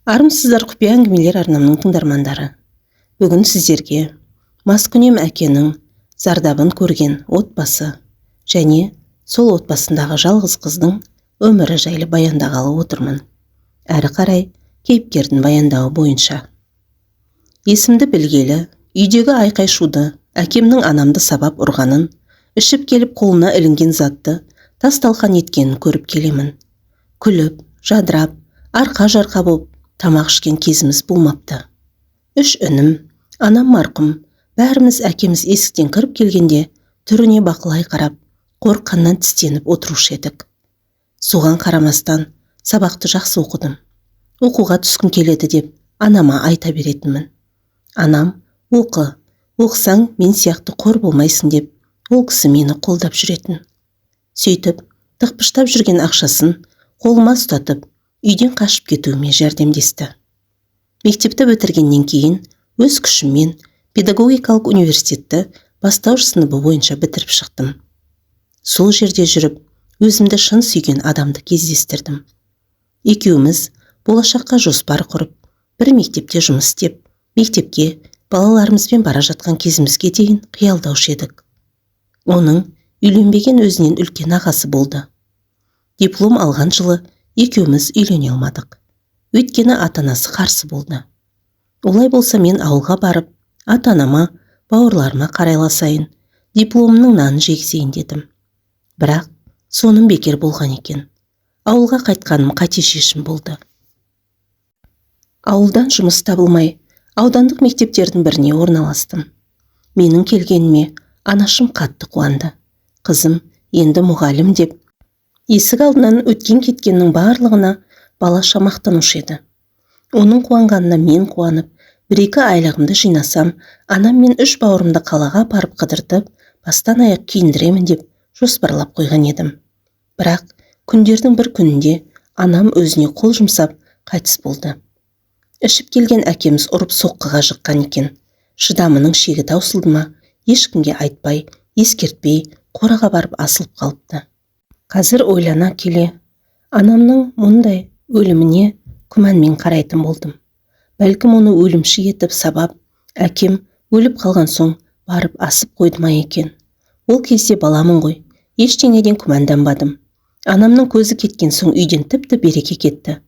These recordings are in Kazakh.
Армысыздар құпия әңгімелер арнамның тыңдармандары. Бүгін сіздерге маскүнем әкенің зардабын көрген отбасы және сол отбасындағы жалғыз қыздың өмірі жайлы баяндағалы отырмын. Әрі қарай кейіпкердің баяндауы бойынша. Есімді білгелі, үйдегі айқай-шуды, әкемнің анамды сабап ұрғанын, ішіп келіп қолына ілінген затты тас-талқан еткенін көріп келемін. Күліп, жадырап, арқа-жарқа боп тамақ ішкен кезіміз болмапты. 3 інім, анам марқұм, бәріміз әкеміз есіктен кіріп келгенде түріне бақылай қарап, қорыққаннан тістеніп отырушы едік. Соған қарамастан сабақты жақсы оқыдым. Оқуға түскім келеді деп анама айта беретінмін. Анам, оқысаң мен сияқты қор болмайсың деп, ол кісі мені қолдап жүретін. Сөйтіп, тықпыштап жүрген ақшасын қолыма ұстатып, үйден қашып кетуіме жәрдемдесті. Мектепті бітіргеннен кейін өз күшіммен педагогикалық университетті бастауыш сыныбы бойынша бітіріп шықтым. Сол жерде жүріп, өзімді шын сүйген адамды кездестірдім. Екеуміз болашаққа жоспар құрып, бір мектепте жұмыс істеп, мектепке балаларымызбен бара жатқан кезімізге дейін қиялдаушы едік. Оның үйленбеген өзінен үлкен ағасы болды. Диплом алған жылы екеуміз үйлене алмадық. Өйткені ата-анасы қарсы болды. Олай болса мен ауылға барып, ата-анама, бауырларыма қарайласайын, дипломымның нанын жегізейін дедім. Бірақ соным бекер болған екен. Ауылға қайтқаным қате шешім болды. Ауылдан жұмыс табылмай, аудандық мектептердің біріне орналастым. Менің келгеніме анашым қатты қуанды. Қызым енді мұғалім деп, есік алдынан өткен-кеткеннің барлығына балаша мақтанушы еді. Оның қуанғанына мен қуанып, 1-2 айлығымды жинасам, анам мен 3 бауырымды қалаға апарып қыдыртып, бастан аяқ киіндіремін деп жоспарлап қойған едім. Бірақ күндердің бір күнінде анам өзіне қол жұмсап қайтыс болды. Ішіп келген әкеміз ұрып соққыға жыққан екен. Шыдамының шегі таусылды ма, ешкімге айтпай, ескертпей, қораға барып асылып қалыпты. Қазір ойлана келе, анамның мұндай өліміне күмәнмен қарайтын болдым. Бәлкім оны өлімші етіп сабап, әкем өліп қалған соң барып асып қойды ма екен. Ол кезде баламын ғой, ештеңеден күмәнданбадым. Анамның көзі кеткен соң үйден тіпті береке кетті.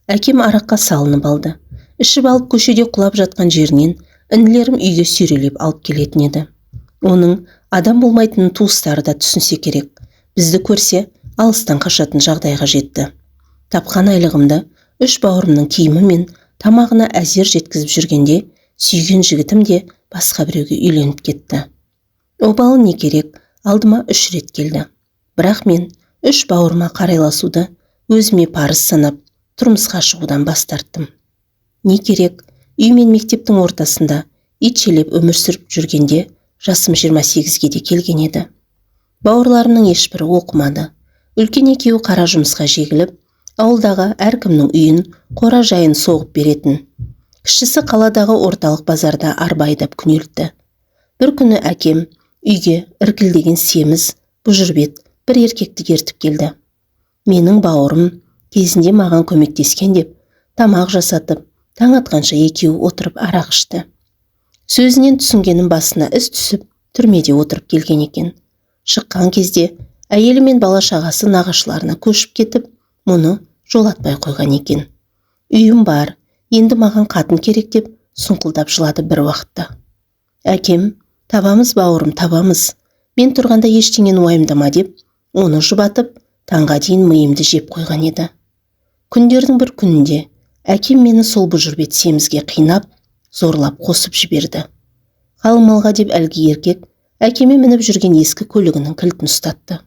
Әкем араққа салынып алды. Ішіп алып көшеде құлап жатқан жерінен інілерім үйге сүйрелеп алып келетін еді. Оның адам болмайтынын туыстары да түсінсе керек. Бізді көрсе, алыстан қашатын жағдайға жетті. Тапқан айлығымды 3 бауырымның киімі мен тамағына әзер жеткізіп жүргенде, сүйген жігітім де басқа біреуге үйленіп кетті. Обалы не керек, алдыма 3 рет келді. Бірақ мен 3 бауырыма қарайласуды өзіме парыз санап, тұрмысқа шығудан бас тарттым. Не керек, үй мен мектептің ортасында итшелеп өмір сүріп жүргенде жасым 28-ге де келген еді. Бауырларымның ешбірі оқымады. Үлкен екеуі қара жұмысқа жегіліп, ауылдағы әркімнің үйін, қора жайын соғып беретін. Кішісі қаладағы орталық базарда арба айдап күнелтті. Бір күні әкем үйге іркілдеген семіз, бұжырбет бір еркекті ертіп келді. Менің бауырым кезінде маған көмектескен деп, тамақ жасатып, таң атқанша екеуі отырып арақ ішті. Сөзінен түсінгенім басына іс түсіп, түрмеде отырып келген екен. Шыққан кезде әйелі мен бала-шағасы нағашыларына көшіп кетіп, мұны жолатпай қойған екен. Үйім бар, енді маған қатын керек деп сұңқылдап жылады бір уақытта. Әкем, табамыз бауырым, табамыз. Мен тұрғанда ештеңені уайымдама деп, оны жұбатып, таңға дейін миымды жеп қойған еді. Күндердің бір күнінде әкем мені сол бұжырбет семізге қинап, зорлап қосып жіберді. Қалмалға деп әлгі еркек әкеме мініп жүрген ескі көлігінің кілтін ұстатты.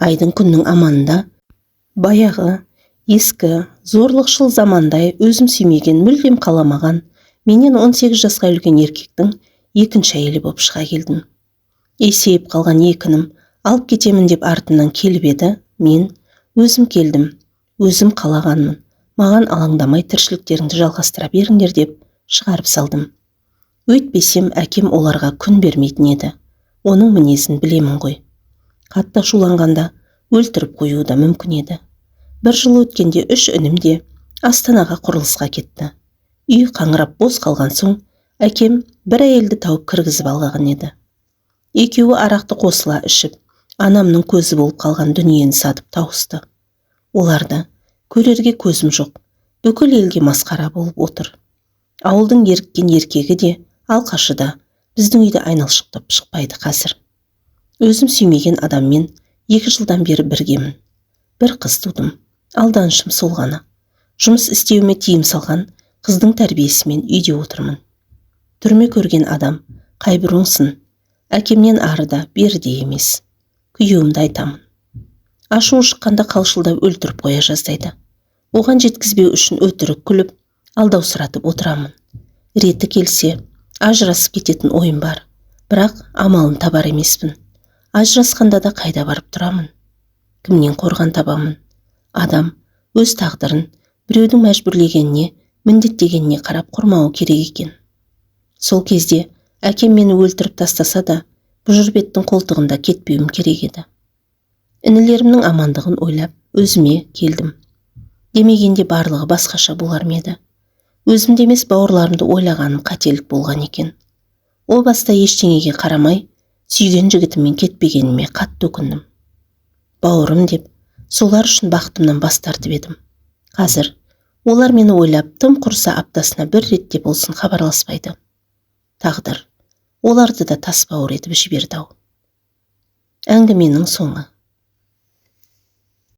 Айдың күннің аманында баяғы ескі зорлықшыл замандай өзім сүймеген, мүлдем қаламаған, менен 18 жасқа үлкен еркектің екінші әйелі боп шыға келдім. Есейіп қалған екінім алып кетемін деп артымнан келіп еді, мен өзім келдім, өзім қалағанмын. Маған алаңдамай тіршіліктеріңді жалғастыра беріңдер деп шығарып салдым. Өйтпесем әкем оларға күн бермейтін еді. Оның мінезін білемін ғой. Қатты ашуланғанда өлтіріп қоюы да мүмкін еді. 1 жыл өткенде 3 інім де Астанаға құрылысқа кетті. Үй қаңырап бос қалған соң, әкем бір әйелді тауып кіргізіп алған еді. Екеуі арақты қосыла ішіп, анамның көзі болып қалған дүниені сатып тауысты. Оларды көрерге көзім жоқ, бүкіл елге масқара болып отыр. Ауылдың еріккен еркегі де, алқашы да біздің үйді айналшықтап шықпайды қазір. Өзім сүймеген адаммен 2 жылдан бері біргемін. Бір қыз тудым, алданышым сол ғана. Жұмыс істеуіме тиым салған қыздың тәрбиесімен үйде отырмын. Түрме көрген адам қайбір оңсын, әкемнен арыда берде емес. Күйеуімді айтамын. Ашуы шыққанда қалшылдап өлтіріп қоя жаздайды. Оған жеткізбеу үшін өтірік күліп, алдаусыратып отырамын. Реті келсе, ажырасып кететін ойым бар, бірақ амалын табар емеспін. Ажырасқанда да қайда барып тұрамын? Кімнен қорған табамын? Адам өз тағдырын біреудің мәжбүрлегеніне, міндеттегеніне қарап құрмауы керек екен. Сол кезде әкем мені өлтіріп тастаса да, бұжырбеттің қолтығында кетпеуім керек еді. Інілерімнің амандығын ойлап, өзіме келдім. Демегенде барлығы басқаша болар ма еді? Өзімде емес бауырларымды ойлағаным қателік болған екен. О баста ештеңеге қарамай, сүйген жігітіммен кетпегеніме қатты өкіндім. Бауырым деп, солар үшін бақытымнан бас тартып едім. Қазір олар мені ойлап, тым құрса аптасына 1 ретте болсын хабарласпайды. Тағдыр оларды да тас бауыр етіп жіберді-ау. Әңгіменің соңы.